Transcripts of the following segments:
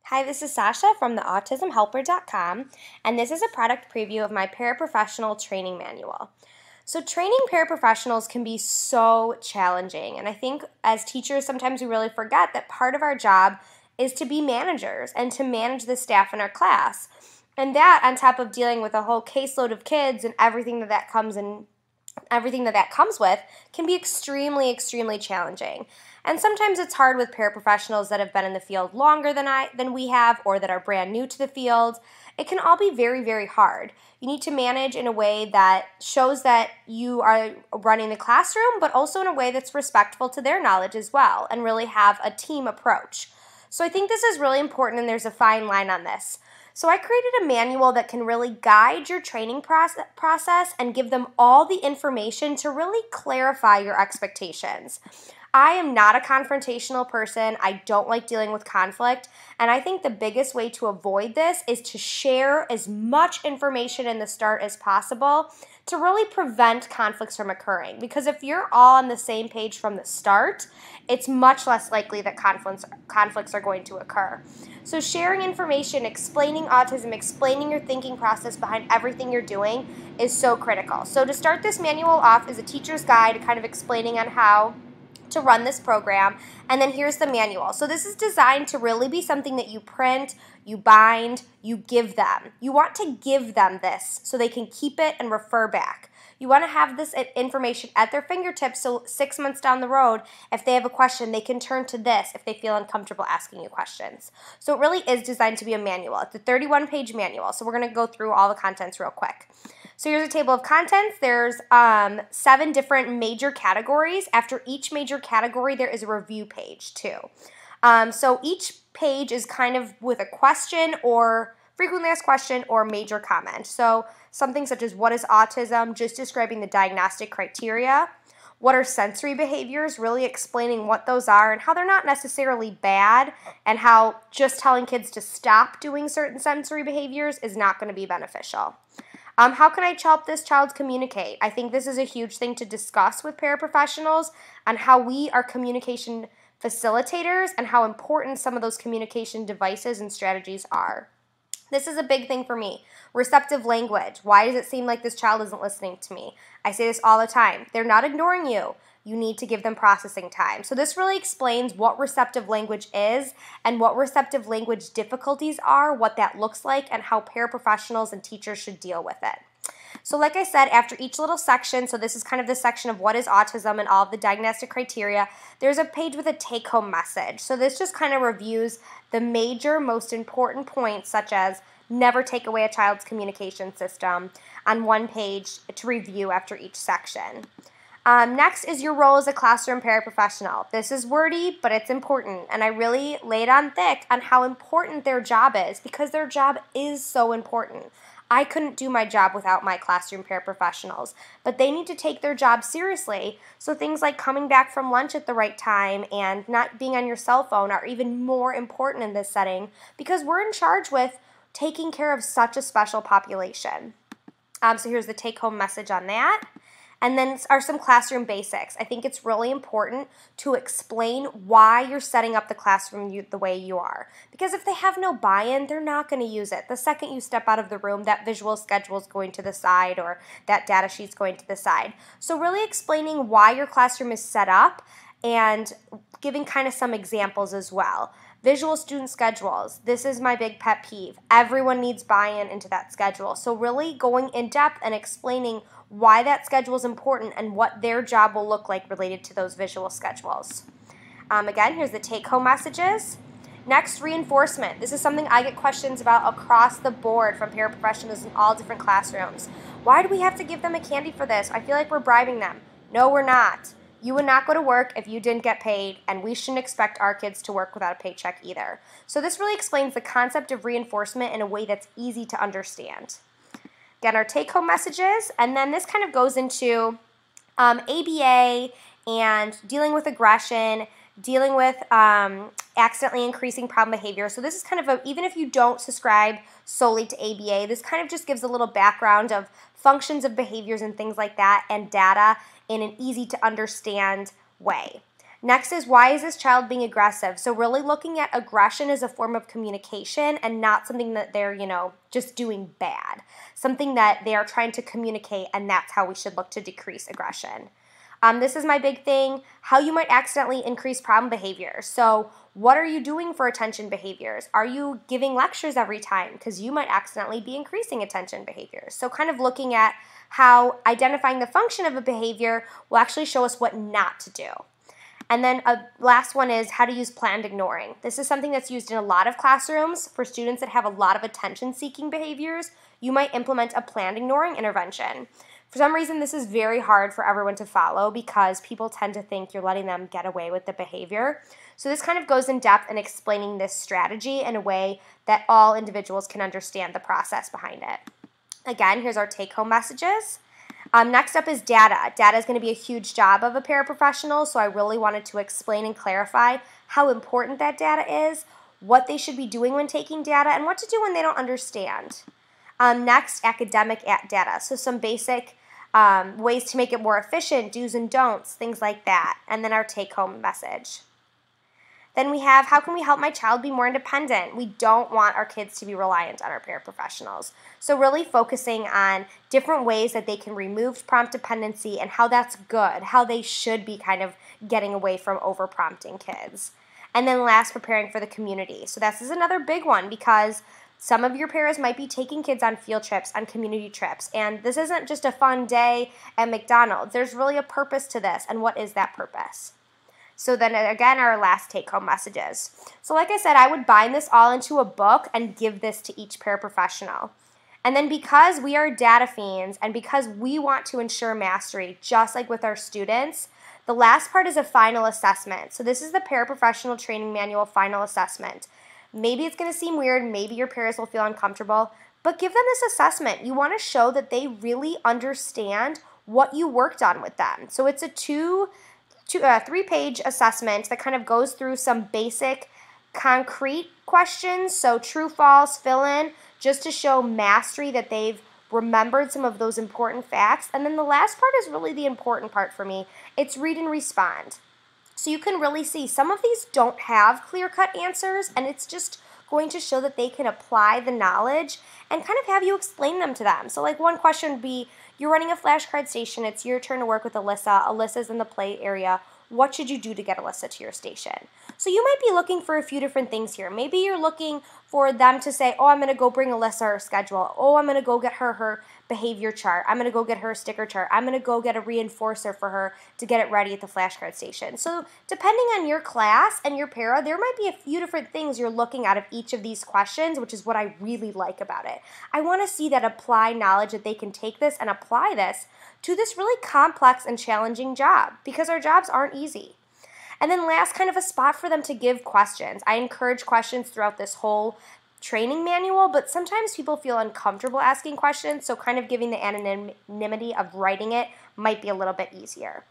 Hi, this is Sasha from the autismhelper.com, and this is a product preview of my Paraprofessional training manual. So training paraprofessionals can be so challenging, and I think as teachers sometimes we really forget that part of our job is to be managers and to manage the staff in our class. And that on top of dealing with a whole caseload of kids and everything that comes with can be extremely, extremely challenging. And sometimes it's hard with paraprofessionals that have been in the field longer than we have or that are brand new to the field. It can all be very, very hard. You need to manage in a way that shows that you are running the classroom, but also in a way that's respectful to their knowledge as well, and really have a team approach. So I think this is really important, and there's a fine line on this. So I created a manual that can really guide your training process and give them all the information to really clarify your expectations. I am not a confrontational person. I don't like dealing with conflict, and I think the biggest way to avoid this is to share as much information in the start as possible to really prevent conflicts from occurring. Because if you're all on the same page from the start, it's much less likely that conflicts are going to occur. So sharing information, explaining autism, explaining your thinking process behind everything you're doing is so critical. So to start this manual off is a teacher's guide kind of explaining on how to run this program, and then here's the manual. So this is designed to really be something that you print, you bind, you give them. You want to give them this so they can keep it and refer back. You want to have this information at their fingertips so 6 months down the road, if they have a question, they can turn to this if they feel uncomfortable asking you questions. So it really is designed to be a manual. It's a 31-page manual, so we're going to go through all the contents real quick. So here's a table of contents. There's 7 different major categories. After each major category, there is a review page too. So each page is kind of with a question or frequently asked question or major comment. So something such as what is autism, just describing the diagnostic criteria. What are sensory behaviors, really explaining what those are and how they're not necessarily bad, and how just telling kids to stop doing certain sensory behaviors is not going to be beneficial. How can I help this child communicate? I think this is a huge thing to discuss with paraprofessionals on how we are communication facilitators and how important some of those communication devices and strategies are. This is a big thing for me. Receptive language. Why does it seem like this child isn't listening to me? I say this all the time. They're not ignoring you. You need to give them processing time. So this really explains what receptive language is and what receptive language difficulties are, what that looks like, and how paraprofessionals and teachers should deal with it. So like I said, after each little section, so this is kind of the section of what is autism and all of the diagnostic criteria, there's a page with a take-home message. So this just kind of reviews the major, most important points, such as never take away a child's communication system, on one page to review after each section. Next is your role as a classroom paraprofessional. This is wordy, but it's important, and I really laid on thick on how important their job is, because their job is so important. I couldn't do my job without my classroom paraprofessionals, but they need to take their job seriously, so things like coming back from lunch at the right time and not being on your cell phone are even more important in this setting, because we're in charge with taking care of such a special population. So here's the take-home message on that. And then are some classroom basics. I think it's really important to explain why you're setting up the classroom the way you are. Because if they have no buy-in, they're not going to use it. The second you step out of the room, that visual schedule is going to the side or that data sheet's going to the side. So really explaining why your classroom is set up and giving kind of some examples as well. Visual student schedules. This is my big pet peeve. Everyone needs buy-in into that schedule. So really going in depth and explaining why that schedule is important and what their job will look like related to those visual schedules. Again, here's the take-home messages. Next, reinforcement. This is something I get questions about across the board from paraprofessionals in all different classrooms. Why do we have to give them a candy for this? I feel like we're bribing them. No, we're not. You would not go to work if you didn't get paid, and we shouldn't expect our kids to work without a paycheck either. So this really explains the concept of reinforcement in a way that's easy to understand. Again, our take-home messages, and then this kind of goes into ABA and dealing with aggression, dealing with accidentally increasing problem behavior. So this is kind of even if you don't subscribe solely to ABA, this kind of just gives a little background of functions of behaviors and things like that and data in an easy to understand way. Next is, why is this child being aggressive? So really looking at aggression as a form of communication and not something that they're, just doing bad. Something that they are trying to communicate, and that's how we should look to decrease aggression. This is my big thing, how you might accidentally increase problem behavior. So what are you doing for attention behaviors? Are you giving lectures every time? Because you might accidentally be increasing attention behaviors. So kind of looking at how identifying the function of a behavior will actually show us what not to do. And then a last one is how to use planned ignoring. This is something that's used in a lot of classrooms. For students that have a lot of attention-seeking behaviors, you might implement a planned ignoring intervention. For some reason, this is very hard for everyone to follow because people tend to think you're letting them get away with the behavior. So this kind of goes in depth in explaining this strategy in a way that all individuals can understand the process behind it. Again, here's our take-home messages. Next up is data. Data is going to be a huge job of a paraprofessional, so I really wanted to explain and clarify how important that data is, what they should be doing when taking data, and what to do when they don't understand. Next, academic data. So some basic ways to make it more efficient, do's and don'ts, things like that. And then our take-home message. Then we have, how can we help my child be more independent? We don't want our kids to be reliant on our paraprofessionals. So really focusing on different ways that they can remove prompt dependency and how that's good, how they should be kind of getting away from over-prompting kids. And then last, preparing for the community. So this is another big one because some of your paras might be taking kids on field trips, on community trips, and this isn't just a fun day at McDonald's. There's really a purpose to this, and what is that purpose? So then again, our last take-home messages. So like I said, I would bind this all into a book and give this to each paraprofessional. And then because we are data fiends and because we want to ensure mastery, just like with our students, the last part is a final assessment. So this is the Paraprofessional Training Manual final assessment. Maybe it's going to seem weird, maybe your paras will feel uncomfortable, but give them this assessment. You want to show that they really understand what you worked on with them. So it's a three-page assessment that kind of goes through some basic concrete questions, so true, false, fill in, just to show mastery that they've remembered some of those important facts. And then the last part is really the important part for me. It's read and respond. So you can really see some of these don't have clear-cut answers, and it's just going to show that they can apply the knowledge and kind of have you explain them to them. So like one question would be, you're running a flashcard station, it's your turn to work with Alyssa, Alyssa's in the play area, what should you do to get Alyssa to your station? So you might be looking for a few different things here. Maybe you're looking for them to say, oh, I'm going to go bring Alyssa her schedule. Oh, I'm going to go get her behavior chart. I'm going to go get her sticker chart. I'm going to go get a reinforcer for her to get it ready at the flashcard station. So depending on your class and your para, there might be a few different things you're looking at of each of these questions, which is what I really like about it. I want to see that applied knowledge, that they can take this and apply this to this really complex and challenging job, because our jobs aren't easy. And then last, kind of a spot for them to give questions. I encourage questions throughout this whole training manual, but sometimes people feel uncomfortable asking questions, so kind of giving the anonymity of writing it might be a little bit easier.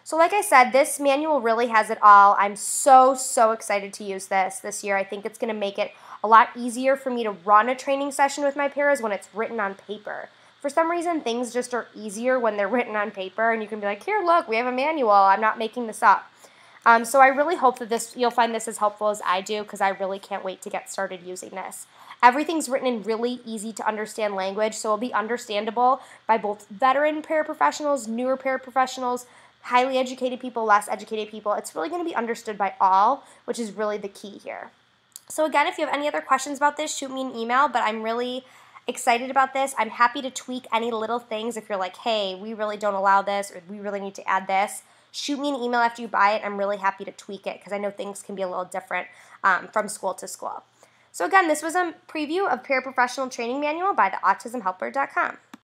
So like I said, this manual really has it all. I'm so excited to use this year. I think it's going to make it a lot easier for me to run a training session with my paras when it's written on paper. For some reason, things just are easier when they're written on paper, and you can be like, here, look, we have a manual. I'm not making this up. So I really hope that you'll find this as helpful as I do, because I really can't wait to get started using this. Everything's written in really easy to understand language, so it'll be understandable by both veteran paraprofessionals, newer paraprofessionals, highly educated people, less educated people. It's really going to be understood by all, which is really the key here. So again, if you have any other questions about this, shoot me an email, but I'm really excited about this. I'm happy to tweak any little things if you're like, hey, we really don't allow this, or we really need to add this. Shoot me an email after you buy it. I'm really happy to tweak it because I know things can be a little different from school to school. So again, this was a preview of Paraprofessional Training Manual by theautismhelper.com.